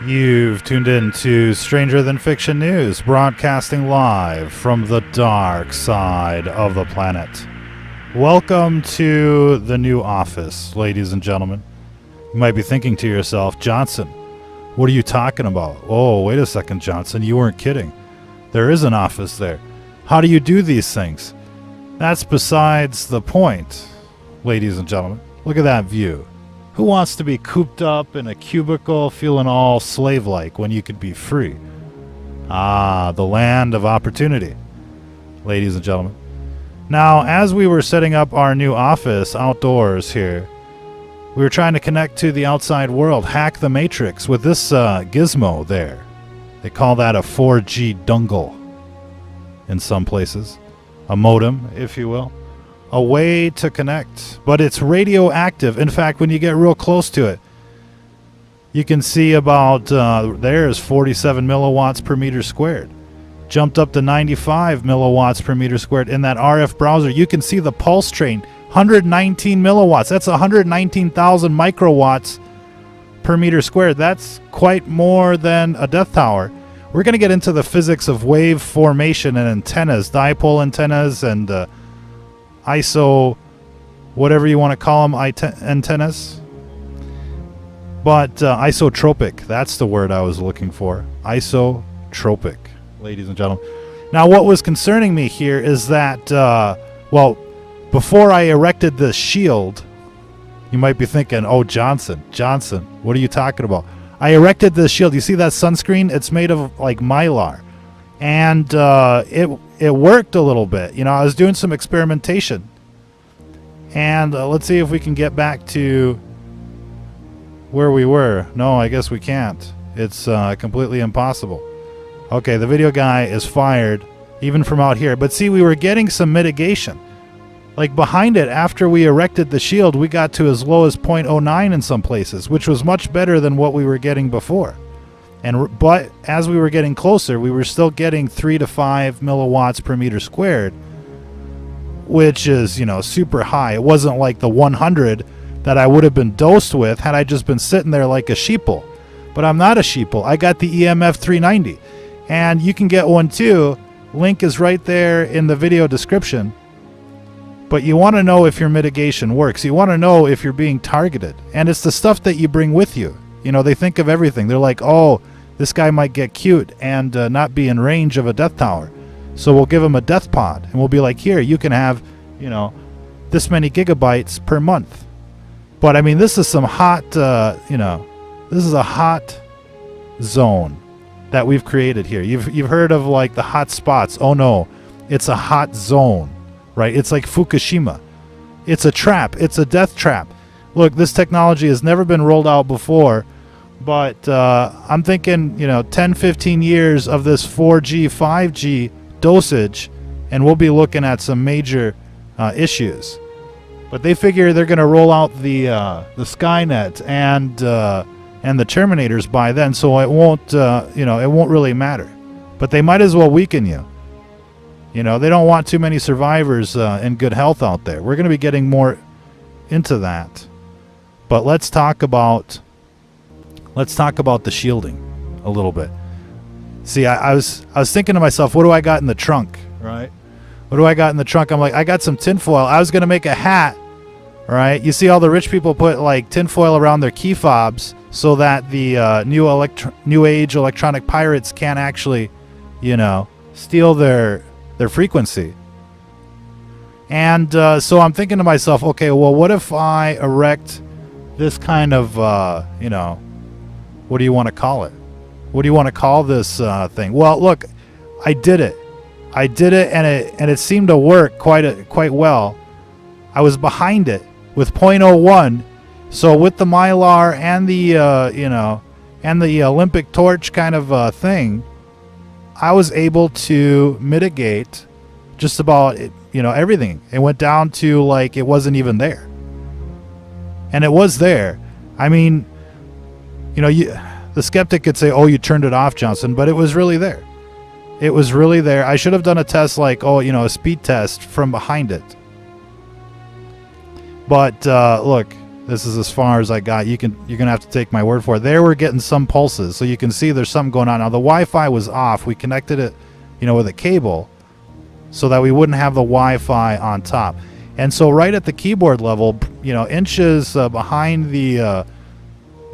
You've tuned in to Stranger Than Fiction News, broadcasting live from the dark side of the planet. Welcome to the new office, ladies and gentlemen. You might be thinking to yourself, Johnson, what are you talking about? Oh, wait a second, Johnson, you weren't kidding. There is an office there. How do you do these things? That's besides the point, ladies and gentlemen. Look at that view. Who wants to be cooped up in a cubicle feeling all slave-like when you could be free? Ah, the land of opportunity, ladies and gentlemen. Now, as we were setting up our new office outdoors here, we were trying to connect to the outside world, hack the matrix with this gizmo there. They call that a 4G dongle in some places. A modem, if you will. A way to connect, but it's radioactive. In fact, when you get real close to it, you can see about there's 47 milliwatts per meter squared. Jumped up to 95 milliwatts per meter squared in that RF browser. You can see the pulse train, 119 milliwatts. That's 119,000 microwatts per meter squared. That's quite more than a Death Tower. We're going to get into the physics of wave formation and antennas, dipole antennas and ISO, whatever you want to call them, antennas. But isotropic, that's the word I was looking for. Isotropic, ladies and gentlemen. Now, what was concerning me here is that, well, before I erected the shield, you might be thinking, oh, Johnson, what are you talking about? I erected the shield. You see that sunscreen? It's made of, like, mylar. And it worked a little bit. You know, I was doing some experimentation. And let's see if we can get back to where we were. No, I guess we can't. It's completely impossible. Okay, the video guy is fired, even from out here. But see, we were getting some mitigation. Like behind it, after we erected the shield, we got to as low as 0.09 in some places, which was much better than what we were getting before. But as we were getting closer, we were still getting 3 to 5 milliwatts per meter squared, which is, you know, super high. It wasn't like the 100 that I would have been dosed with had I just been sitting there like a sheeple. But I'm not a sheeple. I got the EMF 390, and you can get one too. Link is right there in the video description. But you want to know if your mitigation works. You want to know if you're being targeted. And it's the stuff that you bring with you. You know, they think of everything. They're like, oh, this guy might get cute and not be in range of a Death Tower. So we'll give him a death pod. And we'll be like, here, you can have, you know, this many gigabytes per month. But, I mean, this is some hot, you know, this is a hot zone that we've created here. You've heard of, like, the hot spots. Oh, no, it's a hot zone. Right? It's like Fukushima. It's a trap. It's a death trap. Look, this technology has never been rolled out before, but I'm thinking, you know, 10, 15 years of this 4G, 5G dosage, and we'll be looking at some major issues. But they figure they're going to roll out the Skynet and the Terminators by then, so it won't, you know, it won't really matter. But they might as well weaken you. You know, they don't want too many survivors in good health out there. We're going to be getting more into that. But let's talk about the shielding a little bit. See, I was thinking to myself, what do I got in the trunk, right? What do I got in the trunk? I'm like, I got some tinfoil. I was going to make a hat, right? You see all the rich people put like tinfoil around their key fobs so that the new age electronic pirates can't actually, you know, steal their frequency. And so I'm thinking to myself, okay, well, what if I erect this kind of, you know, what do you want to call it? What do you want to call this thing? Well, look, I did it, and it seemed to work quite well. I was behind it with 0.01, so with the Mylar and the, you know, and the Olympic torch kind of thing, I was able to mitigate just about, you know, everything. It went down to like it wasn't even there. And it was there. I mean, you know, the skeptic could say, oh, you turned it off, Johnson, but it was really there. It was really there. I should have done a test like, oh, you know, a speed test from behind it. But look, This is as far as I got. You're gonna have to take my word for it. There we're getting some pulses, so you can see there's something going on. Now the Wi-Fi was off. We connected it, with a cable, so that we wouldn't have the Wi-Fi on top. And so right at the keyboard level, inches behind the,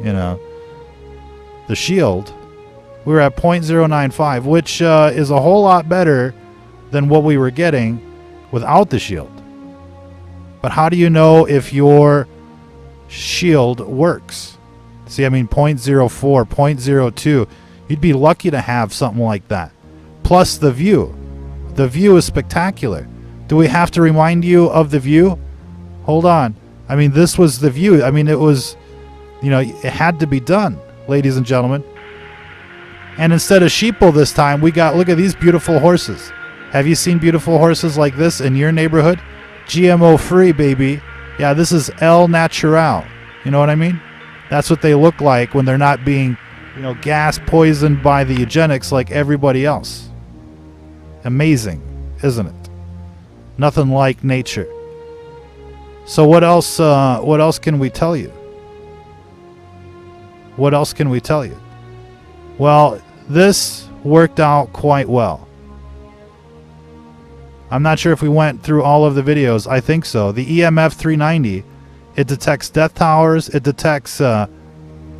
the shield, we were at 0.095, which is a whole lot better than what we were getting without the shield. But how do you know if your shield works? See, 0.04, 0.02, you'd be lucky to have something like that. Plus the view. The view is spectacular. Do we have to remind you of the view? Hold on. This was the view. It was, it had to be done, ladies and gentlemen. And instead of sheeple this time, look at these beautiful horses. Have you seen beautiful horses like this in your neighborhood? GMO free, baby. Yeah, this is El Natural. You know what I mean? That's what they look like when they're not being, gas poisoned by the eugenics like everybody else. Amazing, isn't it? Nothing like nature. So what else can we tell you? What else can we tell you? Well, this worked out quite well. I'm not sure if we went through all of the videos. I think so. The EMF 390, it detects death towers. It detects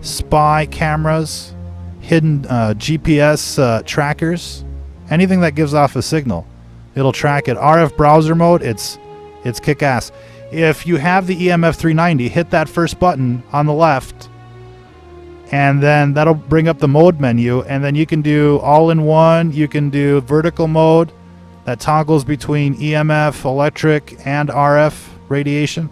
spy cameras, hidden GPS trackers, anything that gives off a signal. It'll track it. RF browser mode, it's kick-ass. If you have the EMF 390, hit that first button on the left, and then that'll bring up the mode menu, and then you can do all-in-one. You can do vertical mode that toggles between EMF, electric, and RF radiation.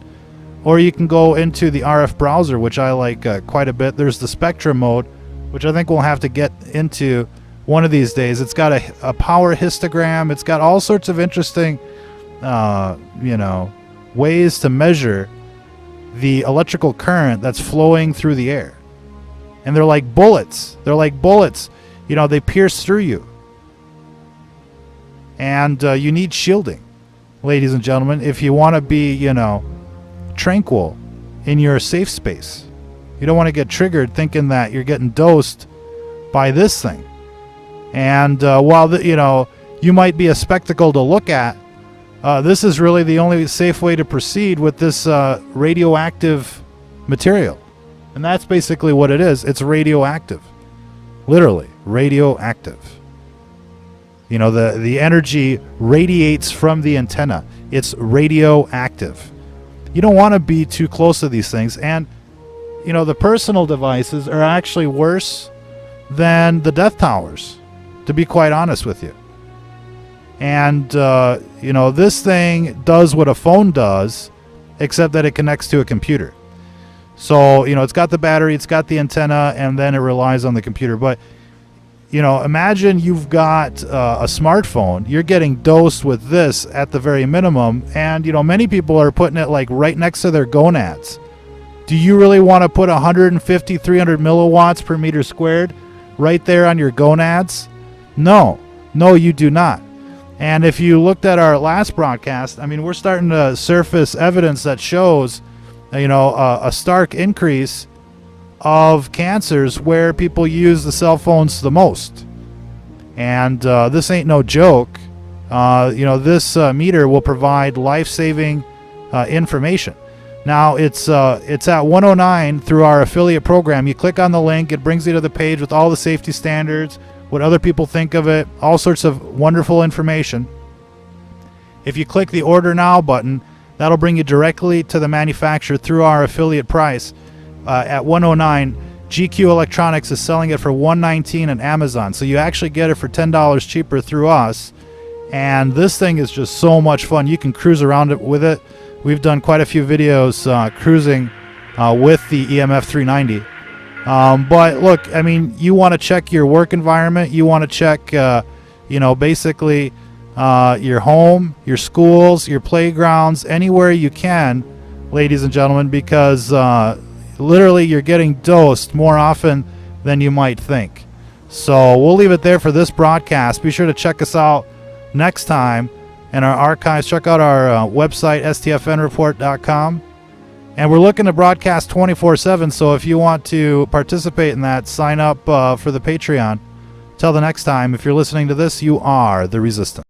Or you can go into the RF browser, which I like quite a bit. There's the spectrum mode, which I think we'll have to get into one of these days. It's got a power histogram. It's got all sorts of interesting, ways to measure the electrical current that's flowing through the air. And they're like bullets. They pierce through you. And you need shielding, ladies and gentlemen, if you want to be, tranquil in your safe space. You don't want to get triggered thinking that you're getting dosed by this thing. And while you might be a spectacle to look at, this is really the only safe way to proceed with this radioactive material. And that's basically what it is. It's radioactive. Literally, radioactive. The energy radiates from the antenna. It's radioactive. You don't want to be too close to these things. And, the personal devices are actually worse than the death towers, to be quite honest with you. And, this thing does what a phone does, except that it connects to a computer. So, it's got the battery, it's got the antenna, and then it relies on the computer. But, imagine you've got a smartphone. You're getting dosed with this at the very minimum. And, many people are putting it like right next to their gonads. Do you really want to put 150, 300 milliwatts per meter squared right there on your gonads? No, you do not. And if you looked at our last broadcast, we're starting to surface evidence that shows, a stark increase of cancers where people use the cell phones the most. And this ain't no joke. This meter will provide life-saving information. Now, it's at 109 through our affiliate program. You click on the link. It brings you to the page with all the safety standards, what other people think of it, all sorts of wonderful information. If you click the Order Now button, that'll bring you directly to the manufacturer through our affiliate price. At 109, GQ Electronics is selling it for $119 on Amazon. So you actually get it for $10 cheaper through us. And this thing is just so much fun. You can cruise around it with it. We've done quite a few videos cruising with the EMF 390. But look, you want to check your work environment. You want to check, basically your home, your schools, your playgrounds, anywhere you can, ladies and gentlemen, because literally you're getting dosed more often than you might think. So we'll leave it there for this broadcast. Be sure to check us out next time in our archives. Check out our website, stfnreport.com. And we're looking to broadcast 24/7, so if you want to participate in that, sign up for the Patreon. Till the next time, if you're listening to this, you are the Resistance.